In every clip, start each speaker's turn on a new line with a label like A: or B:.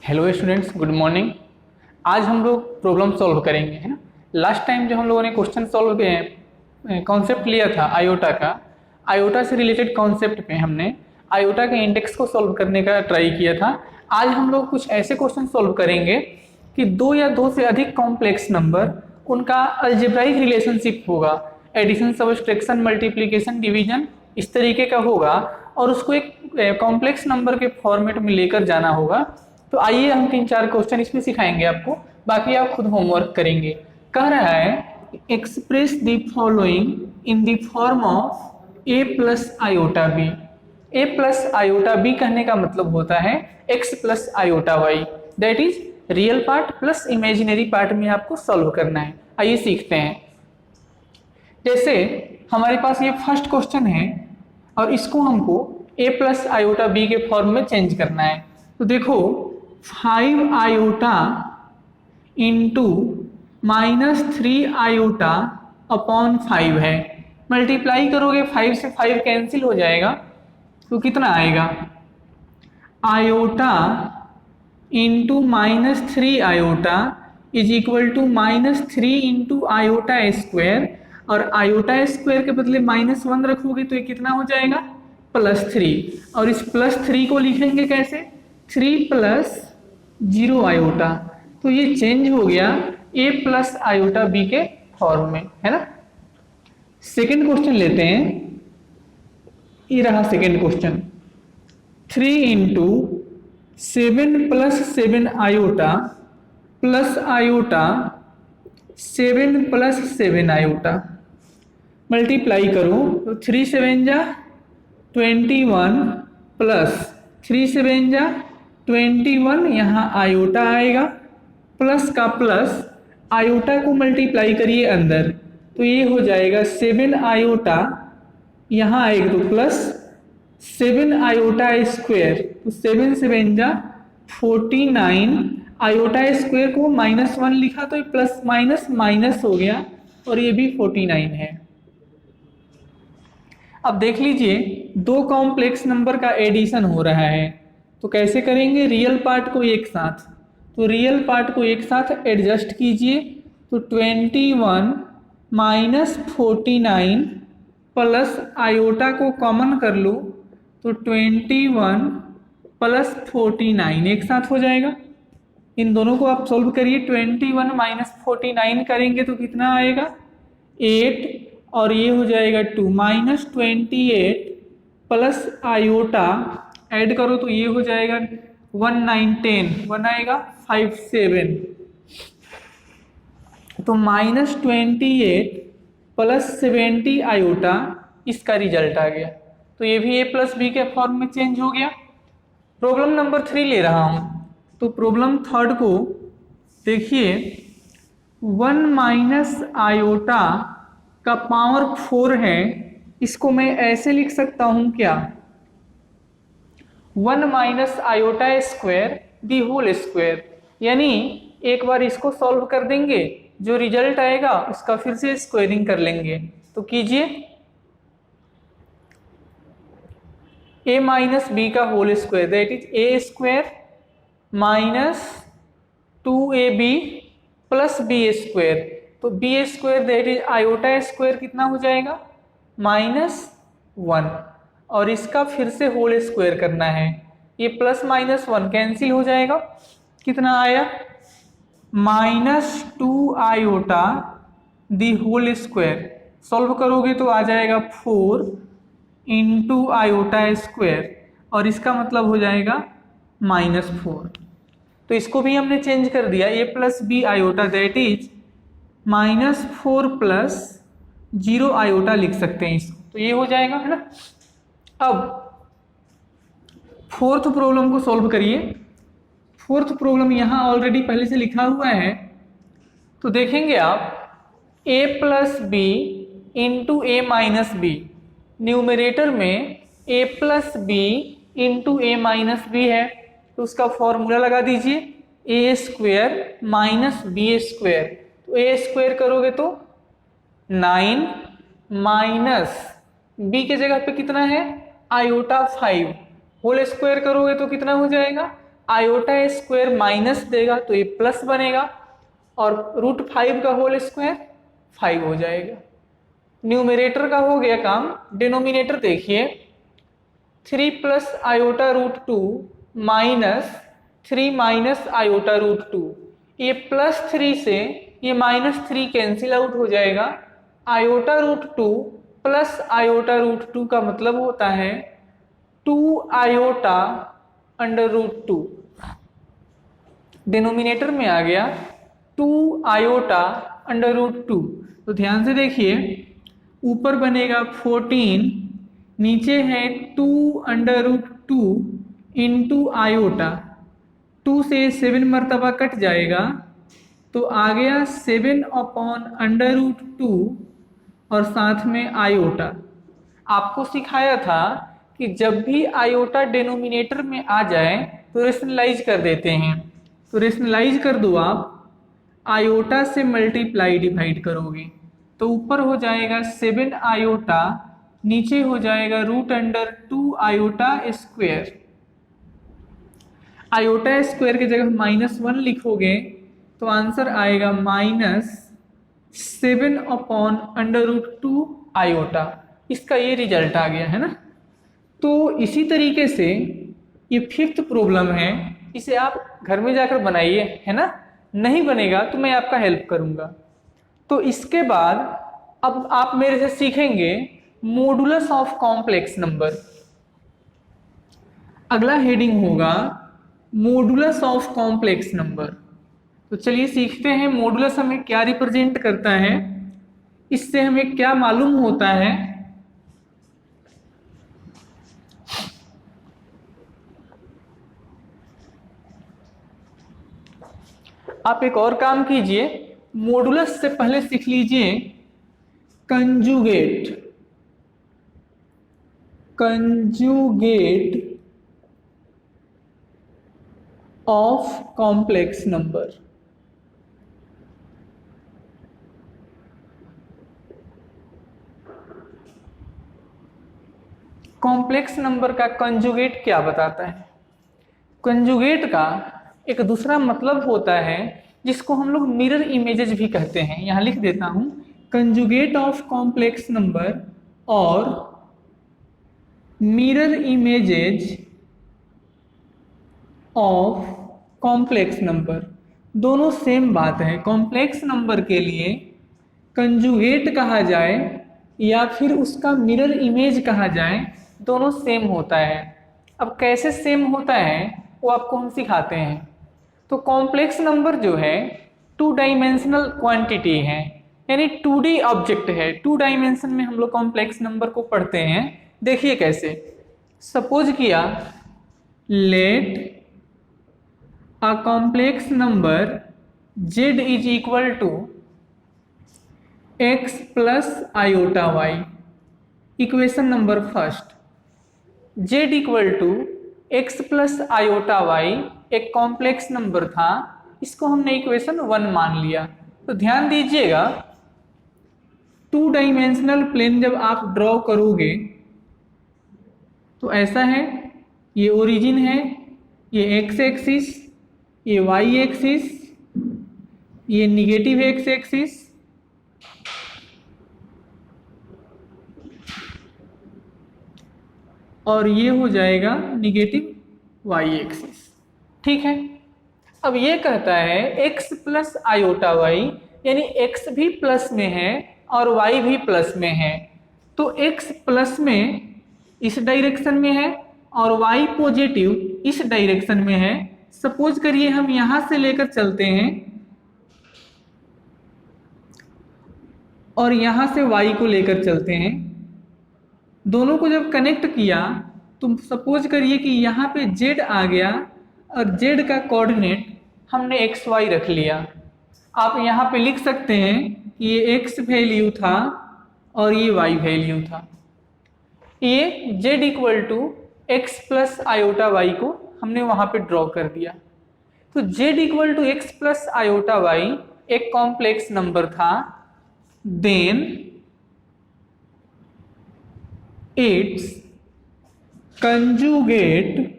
A: Hello students, good morning. आज हम लोग प्रॉब्लम सॉल्व करेंगे, है ना। लास्ट टाइम जो हम लोगों ने क्वेश्चन सॉल्व किए, कॉन्सेप्ट लिया था आयोटा का, आयोटा से रिलेटेड कॉन्सेप्ट पे हमने आयोटा के इंडेक्स को सॉल्व करने का ट्राई किया था। आज हम लोग कुछ ऐसे क्वेश्चन सॉल्व करेंगे कि दो या दो से अधिक कॉम्प्लेक्स नंबर, उनका अलजेब्राइक रिलेशनशिप होगा, एडिशन, सब्ट्रैक्शन, मल्टीप्लिकेशन, डिवीजन, इस तरीके का होगा और उसको एक कॉम्प्लेक्स नंबर के फॉर्मेट में लेकर जाना होगा। तो आइए हम 3-4 क्वेश्चन इसमें सिखाएंगे आपको, बाकी आप खुद होमवर्क करेंगे। कह रहा है express the following in the form of a plus iota b. A plus iota b कहने का मतलब होता है x plus iota y, that is real part plus imaginary part में आपको सॉल्व करना है। आइए सीखते हैं। जैसे हमारे पास ये फर्स्ट क्वेश्चन है और इसको हमको ए प्लस आयोटा बी के फॉर्म में चेंज करना है। तो देखो 5 आयोटा इंटू -3 आयोटा अपॉन 5 है। मल्टीप्लाई करोगे 5 से 5 कैंसिल हो जाएगा, तो कितना आएगा? Iota into -3 iota is equal to -3 into iota square, और आयोटा स्क्वायर के बदले -1 रखोगे तो ये कितना हो जाएगा? +3। और इस +3 को लिखेंगे कैसे? 3 + 0 आयोटा। तो ये चेंज हो गया ए प्लस आयोटा बी के फॉर्म में, है ना। सेकेंड क्वेश्चन लेते हैं। ये रहा second question. 3 into 7 + 7 iota plus iota 7 + 7 iota. Multiply करो तो 3 7 जा 21 प्लस 3 7 जा 21, यहाँ आयोटा आएगा, प्लस का प्लस आयोटा को मल्टीप्लाई करिए अंदर, तो ये हो जाएगा 7 आयोटा, यहाँ आएगा तो प्लस 7 आयोटा स्क्वायर, तो 7 7 जा 49, आयोटा स्क्वायर को -1 लिखा तो ये प्लस माइनस माइनस हो गया और ये भी 49 है। अब देख लीजिए दो कॉम्प्लेक्स नंबर का एडिशन हो रहा है, तो कैसे करेंगे? रियल पार्ट को एक साथ, तो रियल पार्ट को एक साथ एडजस्ट कीजिए, तो 21 - 49 प्लस आयोटा को कॉमन कर लो तो 21 + 49 एक साथ हो जाएगा। इन दोनों को आप सॉल्व करिए। 21 - 49 करेंगे तो कितना आएगा? 8, और ये हो जाएगा 2 -28 प्लस आयोटा ऐड करो तो ये हो जाएगा 1 9 10, 1 आएगा 5 7, तो -28 प्लस 70 आयोटा इसका रिजल्ट आ गया। तो ये भी ए प्लस बी के फॉर्म में चेंज हो गया। प्रॉब्लम नंबर 3 ले रहा हूं, तो प्रॉब्लम थर्ड को देखिए। 1 - आयोटा का पावर 4 है, इसको मैं ऐसे लिख सकता हूं क्या? 1 - iota square the whole square, यानी एक बार इसको सॉल्व कर देंगे, जो रिजल्ट आएगा उसका फिर से स्क्वायरिंग कर लेंगे। तो कीजिए a - b का whole square, that is a square -2ab plus b square, तो b square that is iota square कितना हो जाएगा? -1, और इसका फिर से होल स्क्वायर करना है। ये +-1 कैंसिल हो जाएगा, कितना आया? -2 iota the whole square. Solve करोगे तो आ जाएगा 4 इंटू आयोटा स्क्वायर, और इसका मतलब हो जाएगा -4। तो इसको भी हमने चेंज कर दिया, a plus b iota that is -4 + 0 iota लिख सकते हैं इसको, तो ये हो जाएगा, है ना। अब फोर्थ प्रॉब्लम को सॉल्व करिए। फोर्थ प्रॉब्लम यहाँ ऑलरेडी पहले से लिखा हुआ है, तो देखेंगे आप a plus b into a minus b, numerator में a plus b into a minus b है, तो उसका फॉर्मूला लगा दीजिए a square minus b square, तो a स्क्वायर करोगे तो 9 माइनस b के जगह पे कितना है? आयोटा 5, होल स्क्वायर करोगे तो कितना हो जाएगा? आयोटा स्क्वायर माइनस देगा तो ये प्लस बनेगा, और √5 का होल स्क्वायर 5 हो जाएगा। न्यूमरेटर का हो गया काम। डिनोमिनेटर देखिए, 3 plus iota √2 minus 3 minus iota √2, ये +3 से ये -3 कैंसिल आउट हो जाएगा। आयोटा √2 प्लस आयोटा √2 का मतलब होता है 2 आयोटा अंडर √2। डिनोमिनेटर में आ गया 2 आयोटा अंडर √2। तो ध्यान से देखिए, ऊपर बनेगा 14, नीचे है 2 अंडर √2 इंटू आयोटा। 2 से 7 मरतबा कट जाएगा तो आ गया 7 अपॉन अंडर √2 और साथ में आयोटा। आपको सिखाया था कि जब भी आयोटा डिनोमिनेटर में आ जाए तो रेशनलाइज कर देते हैं। तो रेशनलाइज कर दो आप, आयोटा से मल्टीप्लाई डिवाइड करोगे तो ऊपर हो जाएगा 7 आयोटा, नीचे हो जाएगा √2 आयोटा स्क्वायर। आयोटा स्क्वायर की जगह -1 लिखोगे तो आंसर आएगा -7 अपॉन अंडर √2 आयोटा। इसका ये रिजल्ट आ गया है ना। तो इसी तरीके से ये 5th प्रॉब्लम है, इसे आप घर में जाकर बनाइए, है ना। नहीं बनेगा तो मैं आपका हेल्प करूंगा। तो इसके बाद अब आप मेरे से सीखेंगे मॉडुलस ऑफ कॉम्प्लेक्स नंबर। अगला हेडिंग होगा मॉडुलस ऑफ कॉम्प्लेक्स नंबर। तो चलिए सीखते हैं मॉडुलस हमें क्या रिप्रेजेंट करता है, इससे हमें क्या मालूम होता है। आप एक और काम कीजिए, मॉडुलस से पहले सीख लीजिए conjugate. Conjugate of complex number. Complex number का कंजुगेट क्या बताता है? कंजुगेट का एक दूसरा मतलब होता है जिसको हम लोग मिरर इमेजेस भी कहते हैं। यहां लिख देता हूं, कंजुगेट ऑफ कॉम्प्लेक्स नंबर और mirror images of complex number, दोनों सेम बात है। कॉम्प्लेक्स नंबर के लिए कंजुगेट कहा जाए या फिर उसका मिरर इमेज कहा जाए, दोनों सेम होता है। अब कैसे सेम होता है वो आपको हम सिखाते हैं। तो कॉम्प्लेक्स नंबर जो है 2 डायमेंशनल क्वांटिटी है, यानी 2D ऑब्जेक्ट है। 2 डायमेंशन में हम लोग कॉम्प्लेक्स नंबर को पढ़ते हैं। देखिए कैसे, सपोज किया late a complex number z is equal to x plus iota y। Equation number first, z equal to x plus iota y एक कॉम्प्लेक्स नंबर था, इसको हमने इक्वेशन 1 मान लिया। तो ध्यान दीजिएगा, 2 डायमेंशनल प्लेन जब आप ड्रॉ करोगे तो ऐसा है, ये ओरिजिन है, ये x एक्सिस, ये y एक्सिस, ये निगेटिव x एक्सिस, और ये हो जाएगा निगेटिव y एक्सिस। ठीक है। अब ये कहता है x प्लस आयोटा y, यानी x भी प्लस में है और y भी प्लस में है। तो x प्लस में इस डायरेक्शन में है और y पॉजिटिव इस डायरेक्शन में है। सपोज करिए हम यहां से लेकर चलते हैं और यहां से y को लेकर चलते हैं। दोनों को जब कनेक्ट किया तो सपोज करिए कि यहाँ पे z आ गया और z का कोऑर्डिनेट हमने xy रख लिया। आप यहाँ पे लिख सकते हैं कि ये x वैल्यू था और ये y वैल्यू था। ये z equal to x plus iota y को हमने वहां पे ड्रॉ कर दिया। तो z equal to x plus iota y एक कॉम्प्लेक्स नंबर था, then its conjugate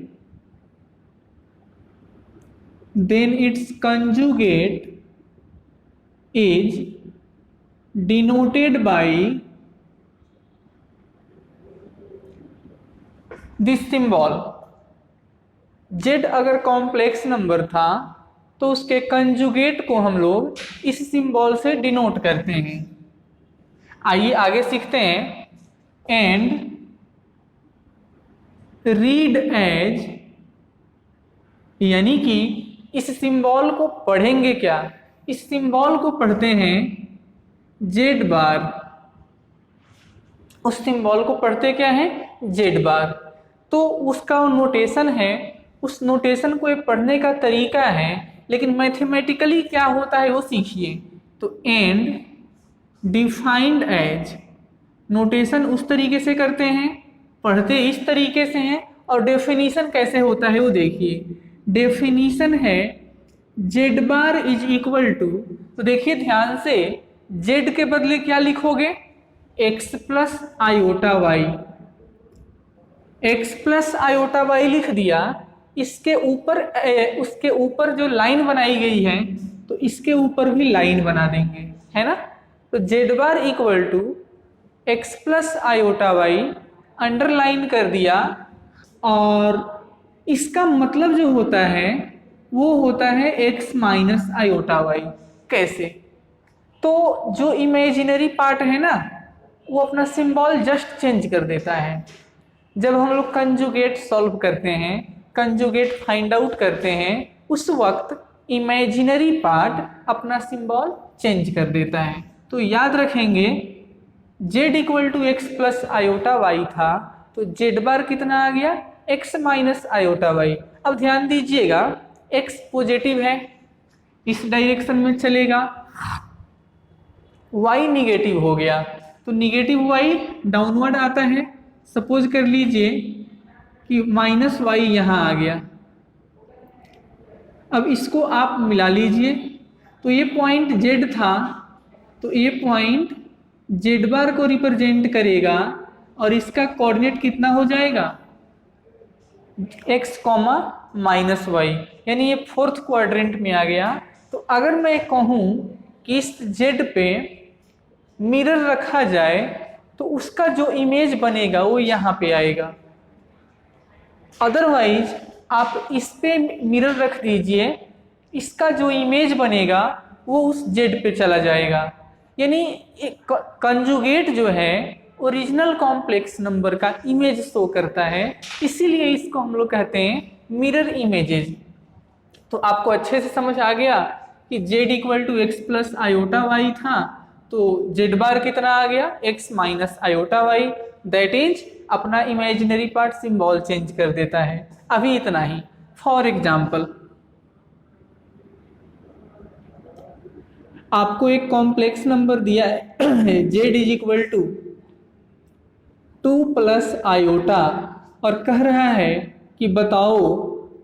A: then its conjugate is denoted by this symbol। z अगर कॉम्प्लेक्स नंबर था तो उसके कंजुगेट को हम लोग इस सिंबल से डिनोट करते हैं। आइए आगे सीखते हैं। एंड रीड एज, यानी कि इस सिंबल को पढ़ेंगे क्या, इस सिंबल को पढ़ते हैं जेड बार। उस सिंबल को पढ़ते क्या है, जेड बार। तो उसका नोटेशन है, उस नोटेशन को पढ़ने का तरीका है, लेकिन मैथमेटिकली क्या होता है वो सीखिए। तो एंड डिफाइंड एज, नोटेशन उस तरीके से करते हैं, पढ़ते इस तरीके से हैं, और डेफिनीशन कैसे होता है वो देखिए। डेफिनीशन है Z bar is equal to, तो देखिए ध्यान से, जेड के बदले क्या लिखोगे, x plus iota Y. X plus iota Y लिख दिया। इसके ऊपर उसके ऊपर जो लाइन बनाई गई है तो इसके ऊपर भी लाइन बना देंगे, है ना। तो z bar equal to x plus iota y underline कर दिया, और इसका मतलब जो होता है वो होता है एक्स माइनस आयोटा वाई। कैसे, तो जो इमेजिनरी पार्ट है ना वो अपना सिंबल जस्ट चेंज कर देता है। जब हम लोग कंजुगेट सॉल्व करते हैं, कंजुगेट फाइंड आउट करते हैं, उस वक्त इमेजिनरी पार्ट अपना सिंबल चेंज कर देता है। तो याद रखेंगे z equal to x plus iota y था, तो जेड बार कितना आ गया, x माइनस आयोटा वाई। अब ध्यान दीजिएगा, x पॉजिटिव है, इस डायरेक्शन में चलेगा, y निगेटिव हो गया, तो निगेटिव y डाउनवर्ड आता है। सपोज कर लीजिए कि माइनस वाई यहाँ आ गया। अब इसको आप मिला लीजिए, तो ये पॉइंट z था, तो ये पॉइंट जेड बार को रिप्रेजेंट करेगा, और इसका कोऑर्डिनेट कितना हो जाएगा, x कॉमा माइनस वाई, यानी ये फोर्थ क्वाड्रेंट में आ गया। तो अगर मैं कहूँ कि इस z पे मिरर रखा जाए तो उसका जो इमेज बनेगा वो यहाँ पे आएगा। अदरवाइज आप इस पे मिरर रख दीजिए, इसका जो इमेज बनेगा वो उस z पे चला जाएगा। यानी कंजुगेट जो है ओरिजिनल कॉम्प्लेक्स नंबर का इमेज शो करता है, इसीलिए इसको हम लोग कहते हैं मिरर इमेजेस। तो आपको अच्छे से समझ आ गया कि z equal to x plus iota y था, तो जेड बार कितना आ गया, x minus iota y. That is अपना इमेजिनरी पार्ट सिंबल चेंज कर देता है। अभी इतना ही। फॉर एग्जाम्पल, आपको एक कॉम्प्लेक्स नंबर दिया है z is equal to 2 plus iota, और कह रहा है कि बताओ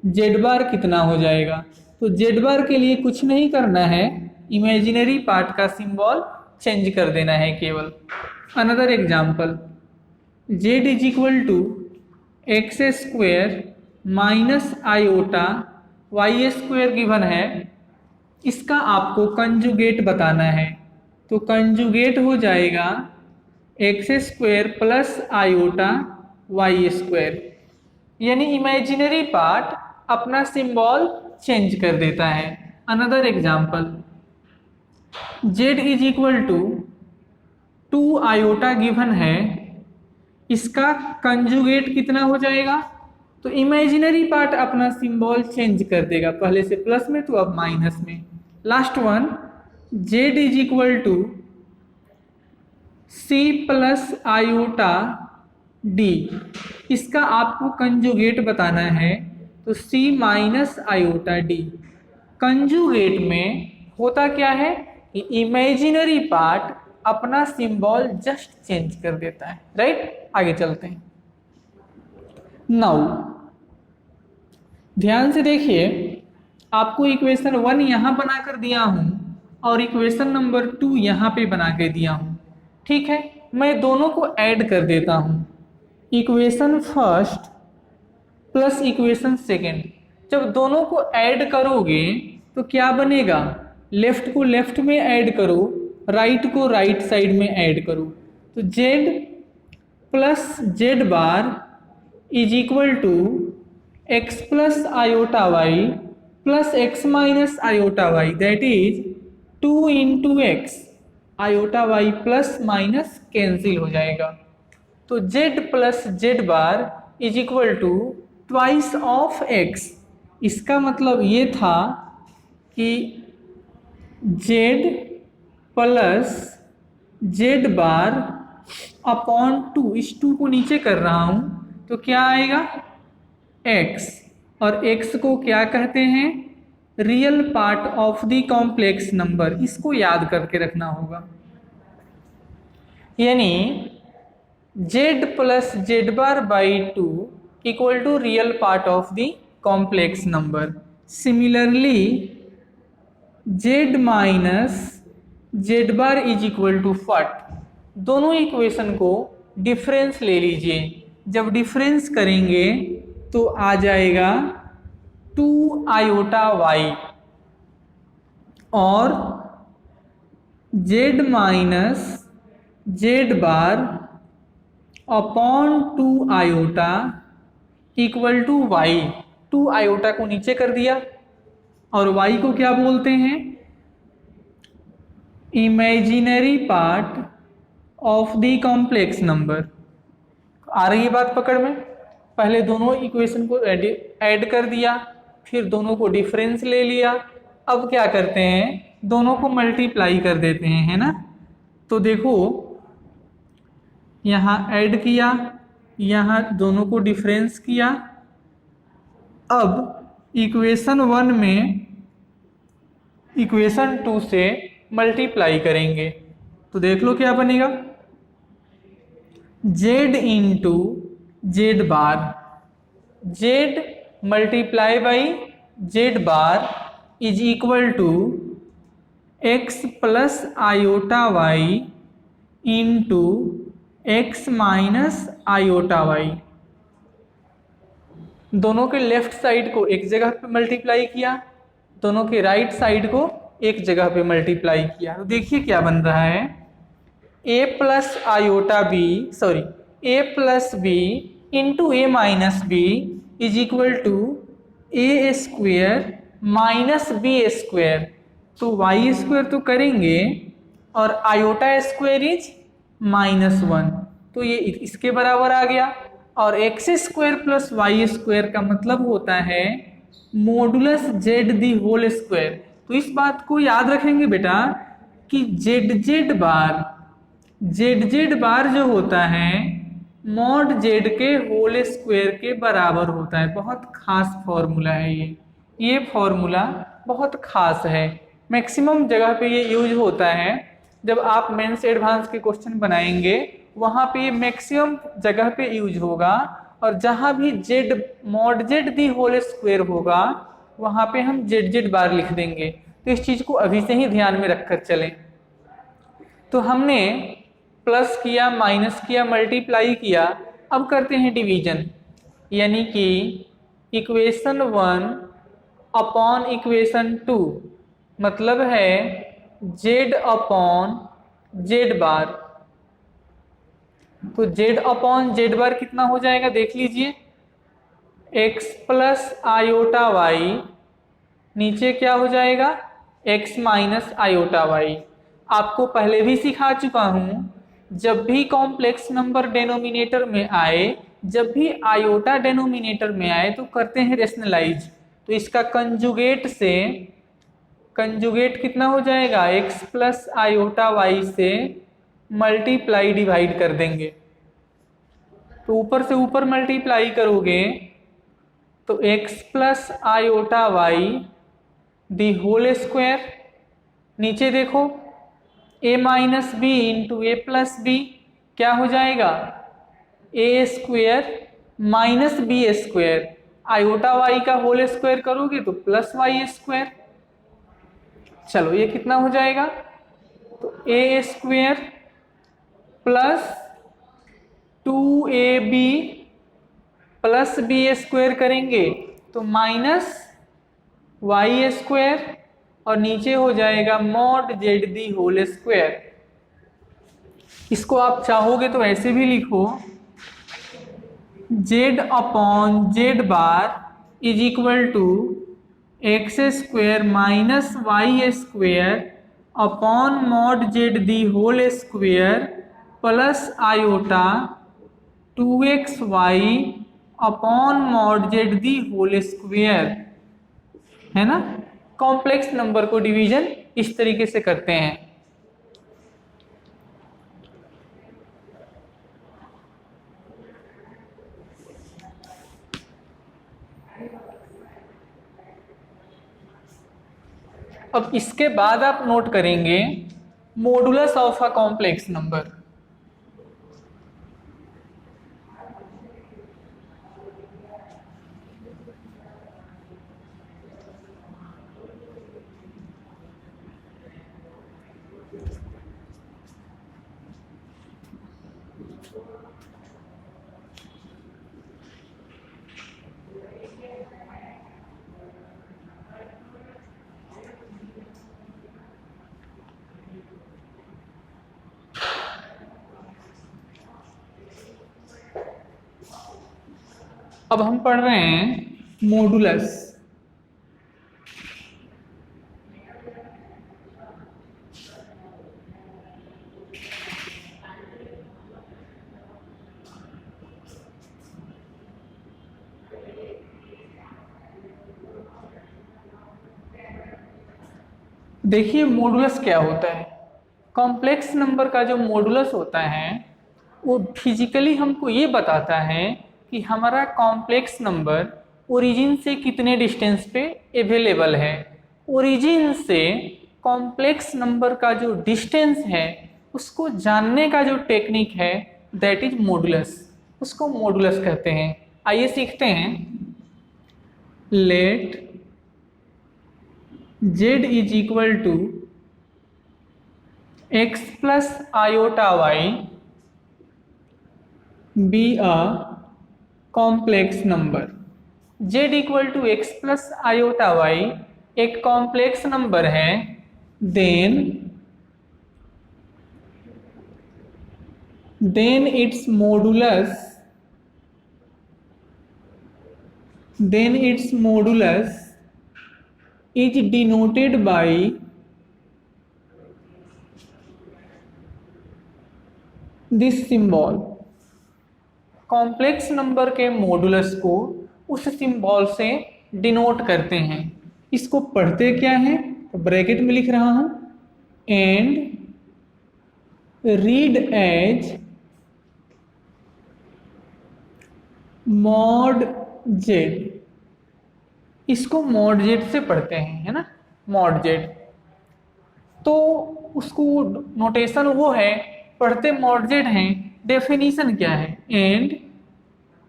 A: जेड बार कितना हो जाएगा। तो जेड बार के लिए कुछ नहीं करना है, इमेजिनरी पार्ट का सिंबल चेंज कर देना है केवल। Another example, z is equal to x square minus iota y square given है, इसका आपको कंजुगेट बताना है। तो कंजुगेट हो जाएगा x square plus iota y square, यानी इमेजिनरी पार्ट अपना सिंबल चेंज कर देता है। Another example, z is equal to 2 iota given है, इसका कंजुगेट कितना हो जाएगा, तो इमेजिनरी पार्ट अपना सिंबल चेंज कर देगा, पहले से प्लस में तो अब माइनस में। Last one, z is equal to c plus iota d, इसका आपको कंजुगेट बताना है, तो c minus iota d। Conjugate में होता क्या है कि इमेजिनरी पार्ट अपना सिंबल जस्ट चेंज कर देता है, राइट। आगे चलते हैं। नाउ ध्यान से देखिए, आपको इक्वेशन 1 यहाँ बना कर दिया हूँ और इक्वेशन नंबर 2 यहाँ पे बना के दिया हूँ, ठीक है। मैं दोनों को ऐड कर देता हूँ, equation first plus equation second. जब दोनों को ऐड करोगे तो क्या बनेगा, लेफ्ट को लेफ्ट में ऐड करो, राइट को राइट साइड में ऐड करो, तो z plus z bar is equal to x plus iota y plus x minus iota y, that is 2 into x, iota y plus minus cancel हो जाएगा। तो z plus z bar is equal to twice of x। इसका मतलब ये था कि z plus z bar upon 2, इस 2 को नीचे कर रहा हूं तो क्या आएगा x, और x को क्या कहते हैं, real part of the complex number, इसको याद करके रखना होगा। यानी z plus z bar by 2 equal to real part of the complex number. Similarly z minus z bar is equal to what, दोनों इक्वेशन को डिफरेंस ले लीजिए, जब डिफरेंस करेंगे तो आ जाएगा 2 आयोटा वाई और z minus z bar upon 2 iota equal to y. 2 iota को नीचे कर दिया और y को क्या बोलते हैं, imaginary part of the complex number. आ रही है बात पकड़ में, पहले दोनों इक्वेशन को ऐड कर दिया, फिर दोनों को डिफरेंस ले लिया, अब क्या करते हैं, दोनों को मल्टीप्लाई कर देते हैं, है ना। तो देखो यहाँ ऐड किया, यहाँ दोनों को डिफरेंस किया, अब इक्वेशन 1 में इक्वेशन 2 से मल्टीप्लाई करेंगे तो देख लो क्या बनेगा, z into z bar, z multiply by z bar is equal to x plus iota y into x minus iota y. दोनों के लेफ्ट साइड को एक जगह पे मल्टीप्लाई किया, दोनों के राइट साइड को एक जगह पे मल्टीप्लाई किया, तो देखिए क्या बन रहा है, a plus iota b sorry a plus b into a minus b is equal to a square minus b square. तो वाई स्क्वेयर तो करेंगे और आयोटा स्क्वेयर इज -1, तो ये इसके बराबर आ गया, और x square plus y square का मतलब होता है modulus z the whole square. तो इस बात को याद रखेंगे बेटा कि जेड जेड बार जो होता है मॉड जेड के होल स्क्वायर के बराबर होता है। बहुत खास फॉर्मूला है ये फॉर्मूला बहुत खास है, मैक्सिमम जगह पे ये यूज होता है। जब आप मेंस एडवांस के क्वेश्चन बनाएंगे वहाँ पे मैक्सिमम जगह पे यूज होगा, और जहाँ भी z mod z the whole square होगा वहाँ पे हम जेड बार लिख देंगे। तो इस चीज़ को अभी से ही ध्यान में रखकर चलें। तो हमने प्लस किया, माइनस किया, मल्टीप्लाई किया, अब करते हैं डिवीजन, यानी कि इक्वेशन 1 अपॉन इक्वेशन 2 मतलब है जेड अपॉन जेड बार। तो जेड अपॉन जेड बार कितना हो जाएगा देख लीजिए, एक्स प्लस आयोटा वाई, नीचे क्या हो जाएगा एक्स माइनस आयोटा वाई। आपको पहले भी सिखा चुका हूं, जब भी कॉम्प्लेक्स नंबर डेनोमिनेटर में आए, जब भी आयोटा डेनोमिनेटर में आए तो करते हैं रेशनलाइज। तो इसका कंजुगेट कितना हो जाएगा, एक्स प्लस आयोटा वाई से मल्टीप्लाई डिवाइड कर देंगे। तो ऊपर से ऊपर मल्टीप्लाई करोगे तो x plus iota y the whole square, नीचे देखो a minus b into a plus b क्या हो जाएगा, a square minus b square, iota y का होल स्क्वायर करोगे तो प्लस वाई स्क्वायर। चलो ये कितना हो जाएगा, तो a square plus 2ab plus b square करेंगे तो माइनस वाई स्क्वायर और नीचे हो जाएगा mod z the whole square. इसको आप चाहोगे तो ऐसे भी लिखो, z upon z bar is equal to x square minus y square upon mod z the whole square plus iota 2xy upon mod z the whole square, है ना। Complex number को डिवीजन इस तरीके से करते हैं। अब इसके बाद आप नोट करेंगे modulus of a complex number. अब हम पढ़ रहे हैं मॉडुलस। देखिए मॉडुलस क्या होता है। कॉम्प्लेक्स नंबर का जो मॉडुलस होता है वो फिजिकली हमको ये बताता है कि हमारा कॉम्प्लेक्स नंबर ओरिजिन से कितने डिस्टेंस पे अवेलेबल है। ओरिजिन से कॉम्प्लेक्स नंबर का जो डिस्टेंस है उसको जानने का जो टेक्निक है दैट इज मॉडुलस, उसको मॉडुलस कहते हैं। आइए सीखते हैं। Let z is equal to x plus iota y be a complex number. z equal to x plus iota y एक कॉम्प्लेक्स नंबर है, then its modulus is denoted by this symbol। Complex number के modulus को उस symbol से denote करते हैं। इसको पढ़ते क्या है तो ब्रैकेट में लिख रहा हूं, and read as mod z. इसको मॉड जेड से पढ़ते हैं, है ना, मॉड जेड। तो उसको नोटेशन वो है, पढ़ते मॉड जेड हैं। डेफिनेशन क्या है, and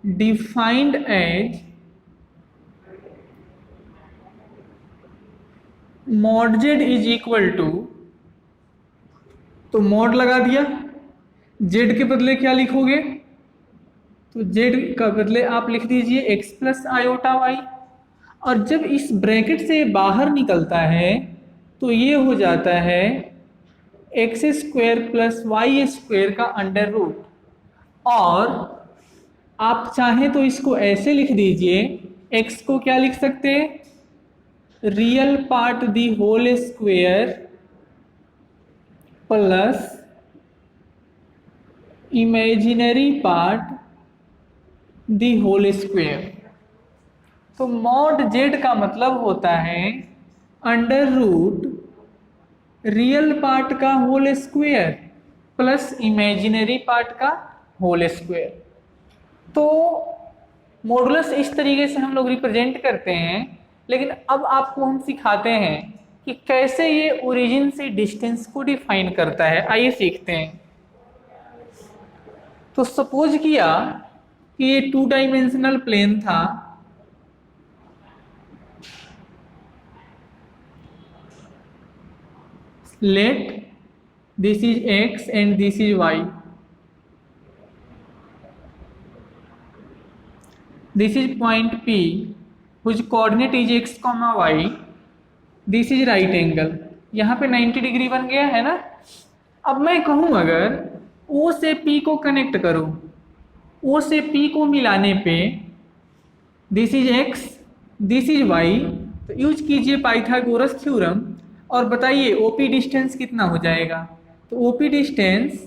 A: defined as mod z is equal to, तो मॉड लगा दिया, जेड के बदले क्या लिखोगे, तो जेड का बदले आप लिख दीजिए एक्स प्लस आयोटा वाई। और जब इस ब्रैकेट से बाहर निकलता है तो ये हो जाता है x square plus y square का अंडर रूट। और आप चाहें तो इसको ऐसे लिख दीजिए, एक्स को क्या लिख सकते हैं, real part the whole square plus imaginary part the whole square. तो मॉड जेड का मतलब होता है अंडर रूट रियल पार्ट का whole square plus imaginary part का होल स्क्वायर। तो मॉडुलस इस तरीके से हम लोग रिप्रेजेंट करते हैं। लेकिन अब आपको हम सिखाते हैं कि कैसे ये ओरिजिन से डिस्टेंस को डिफाइन करता है। आइए सीखते हैं। तो सपोज किया कि ये 2 डायमेंशनल प्लेन था, let this is x and this is y, this is point P, whose coordinate is x comma y, this is right angle. यहाँ पे 90 डिग्री बन गया है ना। अब मैं कहूँ अगर O से P को कनेक्ट करो, O से P को मिलाने पे this is x, this is y, तो यूज कीजिए पाइथागोरस थ्योरम और बताइए ओपी डिस्टेंस कितना हो जाएगा। तो ओपी डिस्टेंस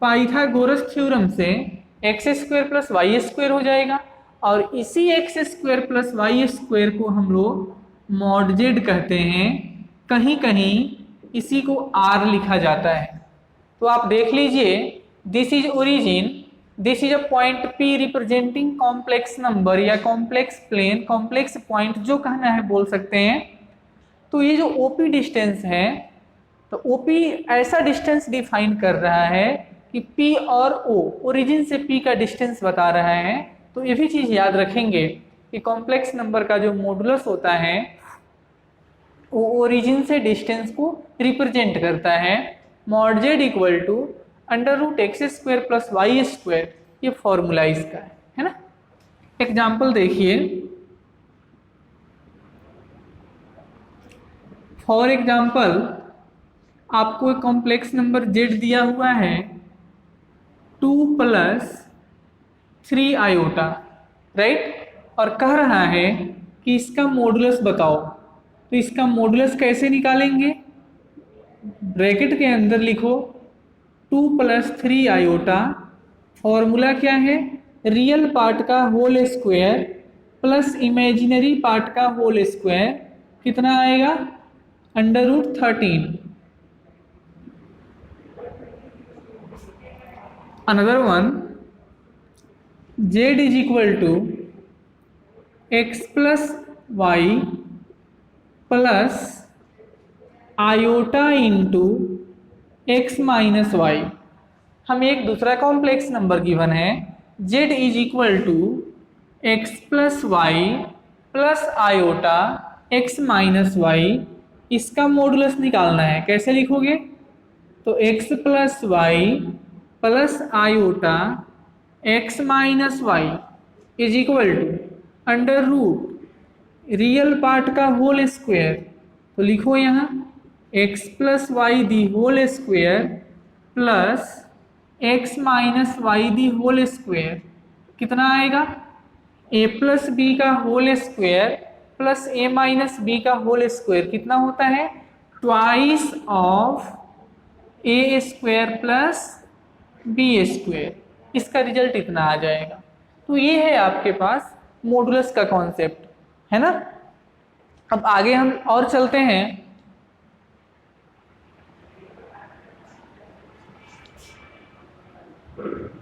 A: पाइथागोरस थ्योरम से x square plus y square हो जाएगा, और इसी x square plus y square को हम लोग मॉड जेड कहते हैं, कहीं कहीं इसी को आर लिखा जाता है। तो आप देख लीजिए, this is origin, this is a point P representing complex number या कॉम्प्लेक्स प्लेन, कॉम्प्लेक्स पॉइंट जो कहना है बोल सकते हैं। तो ये जो OP डिस्टेंस है, तो OP ऐसा डिस्टेंस डिफाइन कर रहा है कि P और O ओरिजिन से P का डिस्टेंस बता रहा है। तो ये भी चीज याद रखेंगे कि कॉम्प्लेक्स नंबर का जो मॉडुलस होता है वो ओरिजिन से डिस्टेंस को रिप्रेजेंट करता है। Mod z equal to under root x square plus y square, ये फॉर्मूला इसका है ना। एग्जाम्पल देखिए, फॉर एग्जाम्पल आपको एक कॉम्प्लेक्स नंबर जेड दिया हुआ है 2 + 3 आयोटा, राइट, और कह रहा है कि इसका मॉडुलस बताओ। तो इसका मॉडुलस कैसे निकालेंगे, ब्रैकेट के अंदर लिखो 2 + 3 आयोटा, फॉर्मूला क्या है, रियल पार्ट का whole square plus imaginary part का होल स्क्वायर, कितना आएगा, under root 13। Another one, z is equal to x plus y plus iota into x minus y. हम एक दूसरा कॉम्प्लेक्स नंबर गिवन है, z is equal to x plus y plus iota x minus y, इसका modulus निकालना है। कैसे लिखोगे, तो x plus y plus iota x minus y is equal to under root real part का whole square, तो लिखो यहाँ x plus y the whole square plus x minus y the whole square, कितना आएगा, ए प्लस बी का whole square plus a minus b का whole square, कितना होता है, twice of a square plus b square, इसका result इतना आ जाएगा। तो ये है आपके पास मॉडुलस का कॉन्सेप्ट, है ना। अब आगे हम और चलते हैं।